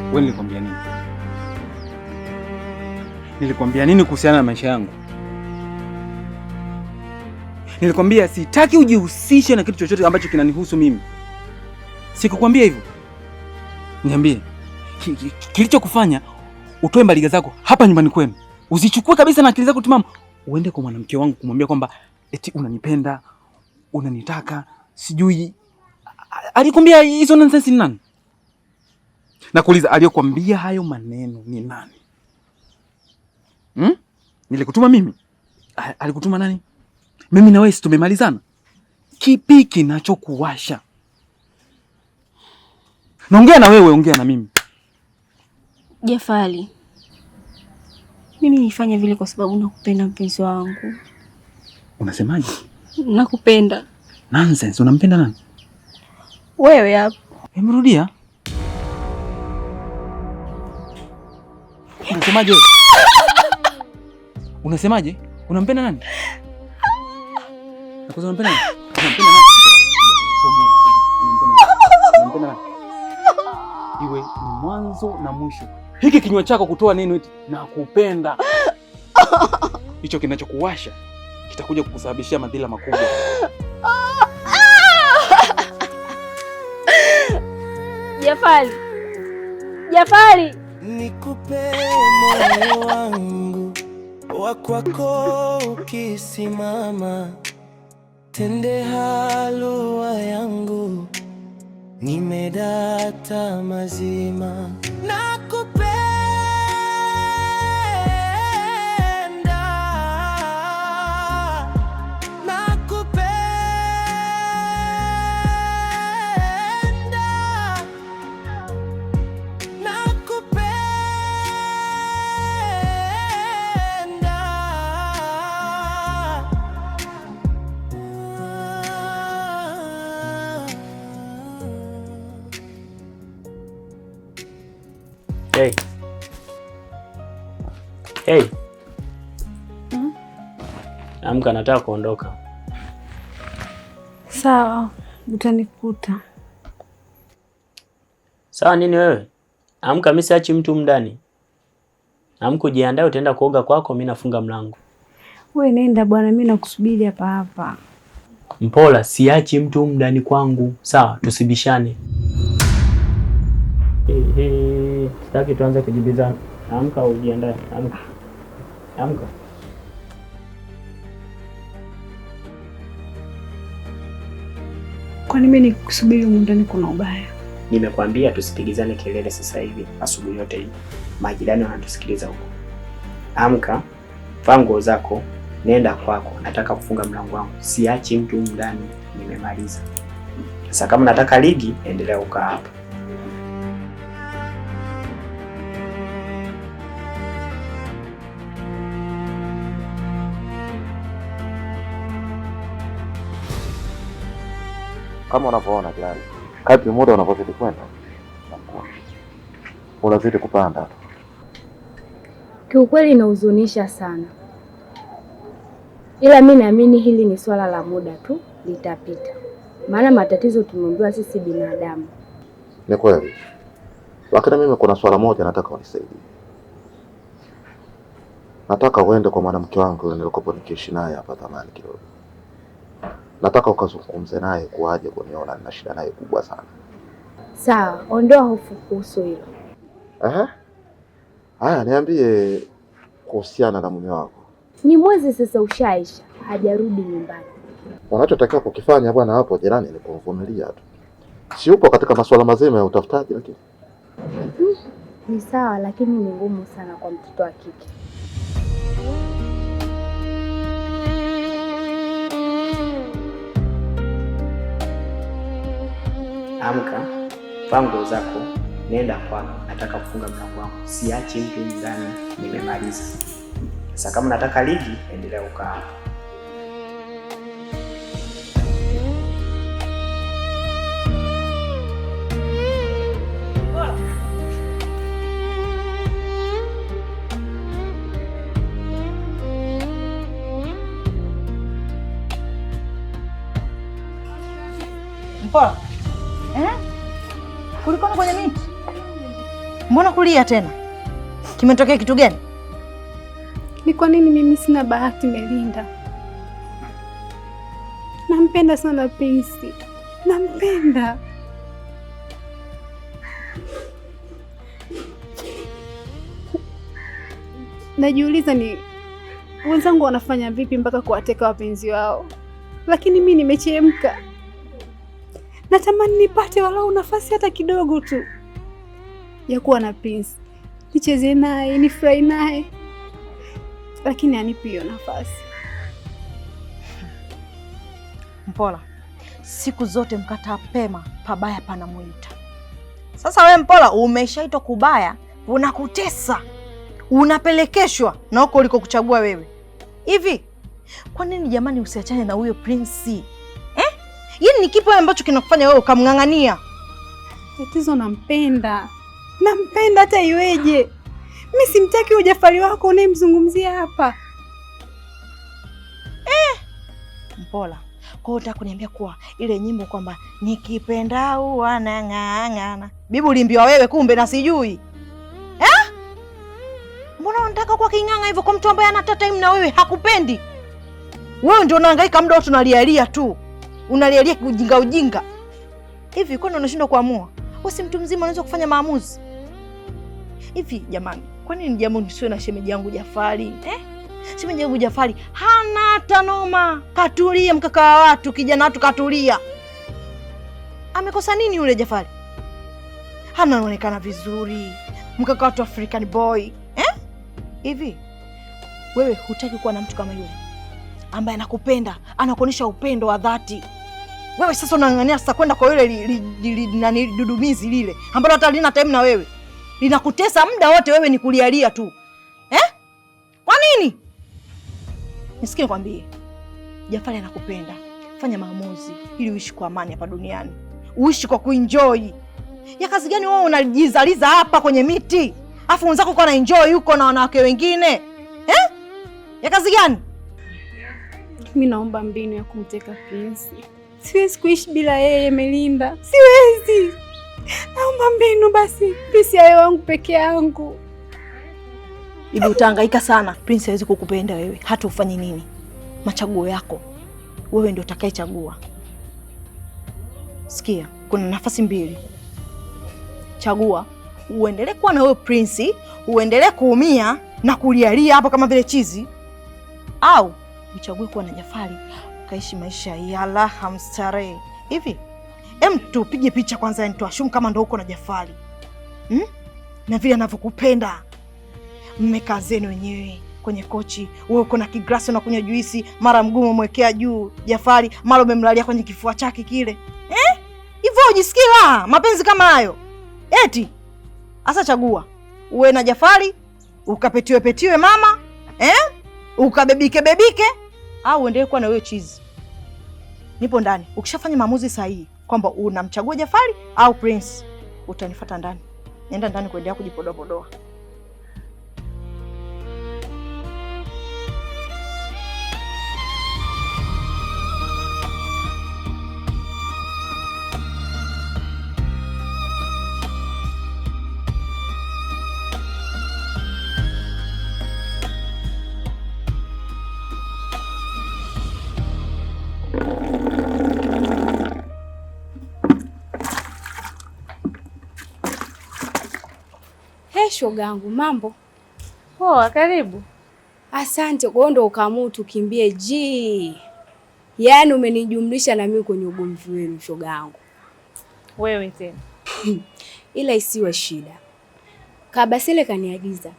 Wewe nilikwambia nini? Nilikwambia nini kuhusiana na maisha yangu? Nilikwambia sitaki ujihusishe na kitu chochote ambacho kinanihusu mimi. Sikukwambia hivyo? Niambie, kilichokufanya utoe mbaliga zako hapa nyumbani kwenu, usichukue kabisa na akili zako timamu, uende kwa mwanamke wangu kumwambia kwamba eti unanipenda, unanitaka, sijui. Alikwambia hizo nonsense ni nani? Nakuuliza, aliyokuambia hayo maneno ni nani? Nilikutuma mimi? Alikutuma nani? Mimi na wewe si tumemalizana? Kipi kinachokuwasha? Naongea na wewe, ongea na mimi. Jafari, mimi nifanya vile kwa sababu nakupenda mpenzi wangu. Unasemaje? Nakupenda. Nonsense, unampenda nani? Wewe hapo. Emrudia. Unasemaje? Unasemaje? Unampenda nani? Nakuza unampenda nani? Unampenda nani? Unampenda nani? Iwe ni mwanzo na mwisho. Hiki kinywa chako kutoa neno eti nakupenda. Hicho kinachokuwasha kitakuja kukusababishia madhila makubwa. Jafari. Jafari. Nikupe moyo wangu wa kwako ukisimama, tende halua yangu nimedata mazima. Nakupenda, nakupenda, nakupenda. Hey. Hey. Amka, nataka kuondoka. Sawa, utanikuta. Sawa nini wewe? Amka, mimi siachi mtu ndani. Amka ujiandae, utaenda kuoga kwako, mimi nafunga mlango. Wewe nenda bwana, mimi nakusubiri hapa hapa. Mpola, siachi mtu ndani kwangu. Sawa, tusibishane. Sitaki tuanze kujibizana. Amka ujiandae. Amka. Amka. Kwani mimi nikusubiri ndani kuna ubaya? Nimekwambia tusipigizane kelele sasa hivi. Asubuhi yote hii majirani wanatusikiliza huko. Amka, vaa nguo zako, nenda kwako. Nataka kufunga mlango wangu. Siachi mtu ndani, nimemaliza. Sasa kama nataka ligi, endelea ukaa hapa. Kama unavyoona tayari, kadri muda unavyozidi kwenda unazidi kupanda. Kiukweli inahuzunisha sana, ila mimi naamini hili ni swala la muda tu, litapita. Maana matatizo tumeambiwa sisi binadamu. Ni kweli, lakini mimi kuna swala moja nataka unisaidie. Nataka uende kwa mwanamke wangu nilikopo nikiishi naye hapa zamani kidogo. Nataka ukazungumze naye kuaje kuniona nina shida naye kubwa sana. Sawa, ondoa hofu kuhusu hilo. Haya, niambie kuhusiana na mume wako. Ni mwezi sasa ushaisha, hajarudi nyumbani. Unachotakiwa kukifanya bwana hapo jirani ni kuvumilia tu. Si upo katika masuala mazima ya utafutaji lakini. Ni sawa, lakini ni ngumu sana kwa mtoto wa kike. Amka, vaa nguo zako, nenda kwako. Nataka kufunga mlango wangu. Siachi mtu ndani, nimemaliza. Sasa kama nataka ligi, endelea ukaa hapa. Mpola. Kulikoni kwenye miti? Mbona kulia tena? Kimetokea kitu gani? Ni kwa nini mimi sina bahati Melinda? Nampenda sana Prince. Nampenda. Najiuliza ni wenzangu wanafanya vipi mpaka kuwateka wapenzi wao. Lakini mimi nimechemka. Natamani nipate walau nafasi hata kidogo tu ya kuwa na Prince. Nicheze naye, nifurahi naye. Lakini hanipi hiyo nafasi. Mpola, siku zote mkataa pema pabaya panamuita. Sasa we Mpola, umeshaitwa kubaya, unakutesa, unapelekeshwa na huko uliko kuchagua wewe. Hivi kwa nini jamani usiachane na huyo Prince? Yini ni kipi ambacho kinakufanya wewe ukamng'ang'ania? Tatizo nampenda. Nampenda hata iweje. Mimi simtaki ujafari wako unayemzungumzia hapa. Mpola, kwa hiyo unataka kuniambia kuwa ile nyimbo kwamba nikipenda huwa nang'ang'ana, bibi ulimbiwa wewe kumbe na sijui. Mbona unataka kwa king'ang'a hivyo kwa mtu ambaye ana time na wewe hakupendi? Wewe ndio unahangaika muda wote unalialia tu. Unalialia ujinga ujinga. Hivi kwani unashindwa kuamua? Wewe si mtu mzima unaweza kufanya maamuzi. Hivi jamani, kwa nini jambo nisiwe na shemeji yangu Jafari? Shemeji yangu Jafari hana tanoma. Katulia mkaka wa watu, kijana watu katulia. Amekosa nini yule Jafari? Anaonekana vizuri. Mkaka watu African boy. Hivi wewe hutaki kuwa na mtu kama yule ambaye anakupenda, anakuonyesha upendo wa dhati? Wewe sasa unang'ang'ania sasa kwenda kwa yule nani dudumizi lile ambalo hata lina time na wewe. Linakutesa muda wote, wewe ni kulialia tu. Kwa nini? Nisikie nikwambie. Jafari anakupenda. Fanya maamuzi ili uishi kwa amani hapa duniani. Uishi kwa kuenjoy. Ya kazi gani wewe unajizaliza hapa kwenye miti? Afu wenzako kwa na enjoy huko na wanawake wengine? Ya kazi gani? Mimi naomba mbinu ya kumteka Prince. Siwezi kuishi bila yeye Melinda. Siwezi. Naomba mbinu basi. Prince awe wangu peke yangu. Bibi utahangaika sana. Prince hawezi kukupenda wewe. Hata ufanye nini. Machaguo yako. Wewe ndio utakayechagua. Sikia, kuna nafasi mbili. Chagua. Uendelee kuwa na wewe Prince, uendelee kuumia na kulialia hapo kama vile chizi, au uchague kuwa na Jafari ukaishi maisha ya raha mstarehe. Hivi tupige picha kwanza, tuashumu kama ndio uko na Jafari na vile anavyokupenda. Mmekaa zenu wenyewe kwenye kochi, wewe uko na kiglasi unakunywa juisi, mara mgumu umwekea juu Jafari, mara umemlalia kwenye kifua chake kile. Hivyo ujisikii raha mapenzi kama hayo? Eti asa chagua uwe na Jafari ukapetiwe petiwe mama, ukabebike bebike, au uendelee kuwa na wewe chizi. Nipo ndani. Ukishafanya maamuzi sahihi kwamba unamchagua Jafari au Prince, utanifuata ndani. Nenda ndani kuendelea kujipodoa podoa. Shogangu, mambo poa? Karibu. Asante. Kwa hiyo ndo ukaamua tukimbie yaani umenijumlisha na mimi kwenye ugomvi wenu shogangu. Wewe tena. Ila isiwe shida. Kabasele kaniagiza.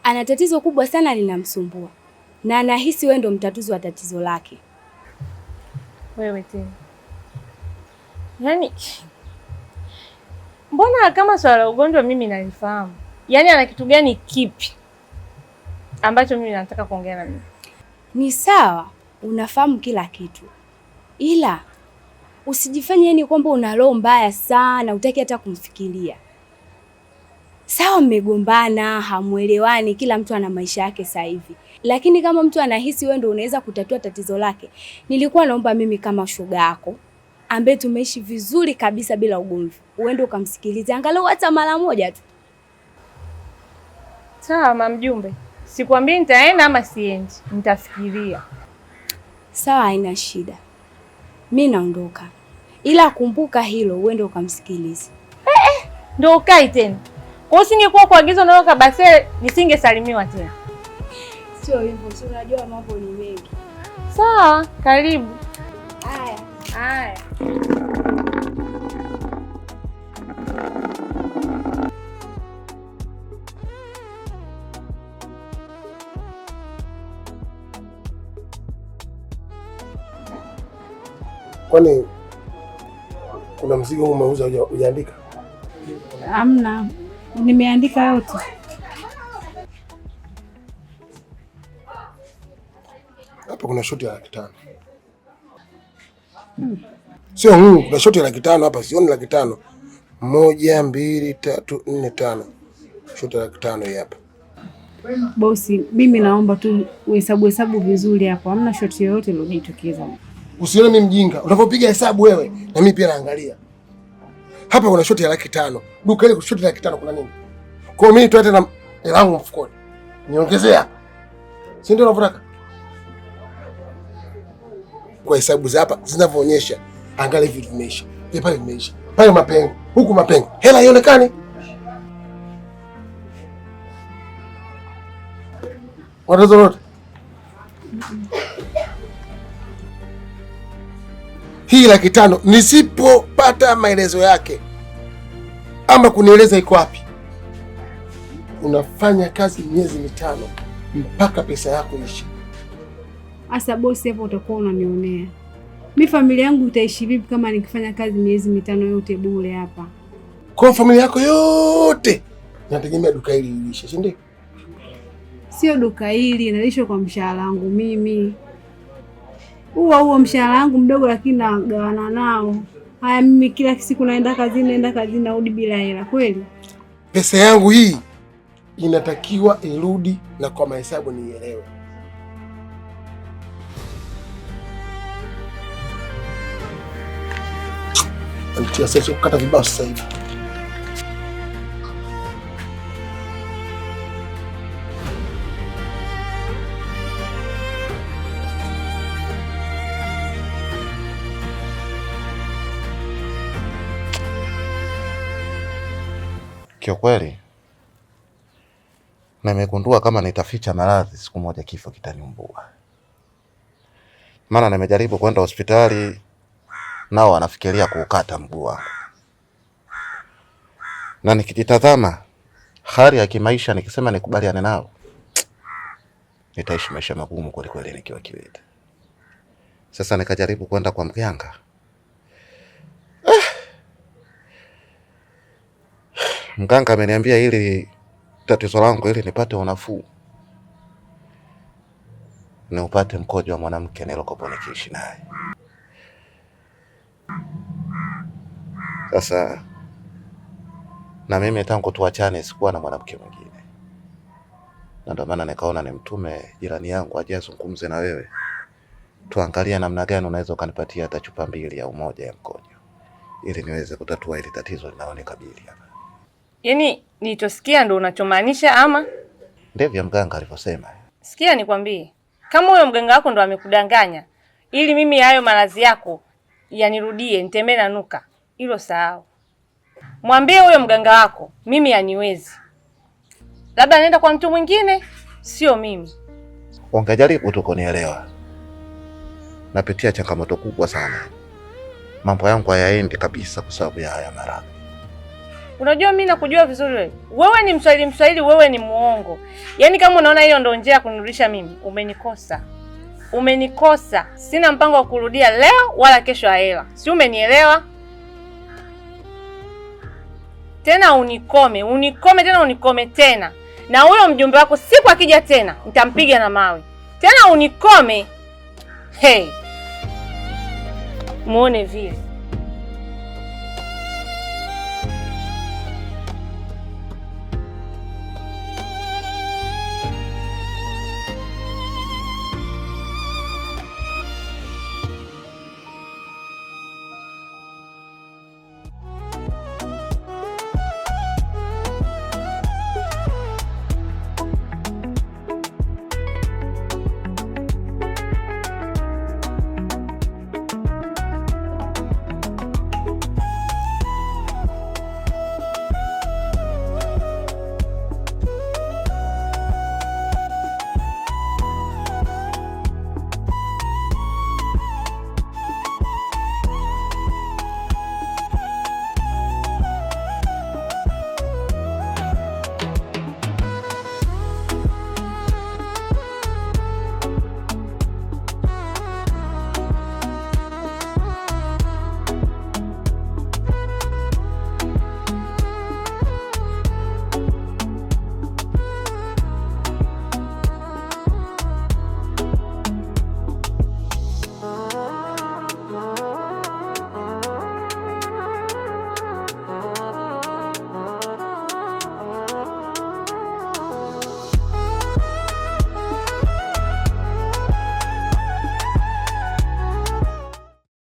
Ana tatizo kubwa sana linamsumbua. Na anahisi wewe ndo mtatuzi wa tatizo lake. Wewe tena. Yaani mbona kama swala la ugonjwa mimi nalifahamu? Yaani ana kitu gani kipi ambacho mimi nataka kuongea na mimi? Ni sawa, unafahamu kila kitu. Ila usijifanye yani kwamba una roho mbaya sana, utaki hata kumfikiria. Sawa, mmegombana, hamuelewani, kila mtu ana maisha yake sasa hivi. Lakini kama mtu anahisi wewe ndio unaweza kutatua tatizo lake, nilikuwa naomba mimi kama shoga yako ambaye tumeishi vizuri kabisa bila ugomvi, uende ukamsikilize angalau hata mara moja tu. Sawa mama mjumbe, sikwambii nitaenda ama siendi, nitafikiria. Sawa, haina shida, mi naondoka, ila kumbuka hilo, uende ukamsikilize. Ndio ukai tena. Kwa hiyo singekuwa kuagizwa na Kabasele nisingesalimiwa tena. Sio hivyo, si unajua mambo ni mengi. Sawa, karibu. Haya. Haya. Kwani kuna mzigo umeuza hujaandika? Hamna, nimeandika yote. Hapa kuna shoti ya 500,000. Sio kuna shoti ya 500,000 hapa, sioni 500,000. 1 2 3 4 5. Shoti ya 500 hii hapa. Bosi, mimi naomba tu uhesabu vizuri hapo. Hamna shoti yoyote iliyojitokeza. Usione mimi mjinga. Unapopiga hesabu wewe na mimi pia naangalia. Hapa kuna shoti ya 500,000. Duka ile shoti ya 500,000 kuna nini? Kwa mimi nitoe tena hela yangu mfukoni. Niongezea. Si ndio unavyotaka? Kwa hesabu za hapa zinavyoonyesha, angalia hivi vimeisha. Pale vimeisha. Pale mapengo, huku mapengo. Hela haionekani. Watoto wote. Hii 500,000 nisipopata maelezo yake ama kunieleza iko wapi, unafanya kazi miezi 5 mpaka pesa yako ishi. Asa bosi, hapo utakuwa unanionea. Mimi familia yangu itaishi vipi kama nikifanya kazi miezi 5 yote bure hapa? Kwa familia yako yote inategemea duka hili lilishe, si ndio? Sio duka hili, nalishwa kwa mshahara wangu mimi. Huo mshahara wangu mdogo, lakini nagawana nao. Haya, mimi kila siku naenda kazini narudi bila hela kweli? Pesa yangu hii inatakiwa irudi na kwa mahesabu nielewe. Antia sasa kukata vibao sasa hivi. Kiukweli nimegundua kama nitaficha maradhi, siku moja kifo kitaniumbua. Maana nimejaribu kwenda hospitali, nao wanafikiria kuukata mguu wangu, na nikijitazama hali ya kimaisha, nikisema nikubaliane nao, nitaishi maisha magumu kweli kweli nikiwa kiwete. Sasa nikajaribu kwenda kwa mganga. Mganga ameniambia ili tatizo langu ili nipate unafuu, ni upate mkojo wa mwanamke nilokopo nikiishi naye. Sasa na mimi tangu tuachane sikuwa na mwanamke mwingine, na ndio maana nikaona nimtume jirani yangu aje azungumze na wewe, tuangalie namna gani unaweza ukanipatia hata chupa 2 au 1 ya mkojo ili niweze kutatua ile tatizo linalonikabili hapa. Yaani nilichosikia ndo unachomaanisha ama? Ndivyo mganga alivyosema. Sikia nikwambie, kama huyo mganga wako ndo amekudanganya ili mimi hayo maradhi yako yanirudie nitembee na nuka, hilo sahau. Mwambie huyo mganga wako mimi haniwezi. Labda anaenda kwa mtu mwingine, sio mimi. Ungejaribu tu kunielewa. Napitia changamoto kubwa sana. Mambo yangu hayaendi kabisa kwa sababu ya haya maradhi. Unajua mimi nakujua vizuri wewe. Wewe ni Mswahili, wewe ni muongo. Yaani kama unaona hiyo ndio njia ya kunirudisha mimi, umenikosa. Umenikosa. Sina mpango wa kurudia leo wala kesho hela. Si umenielewa? Tena unikome tena. Na huyo mjumbe wako siku akija tena, nitampiga na mawe. Tena unikome. Hey. Muone vile.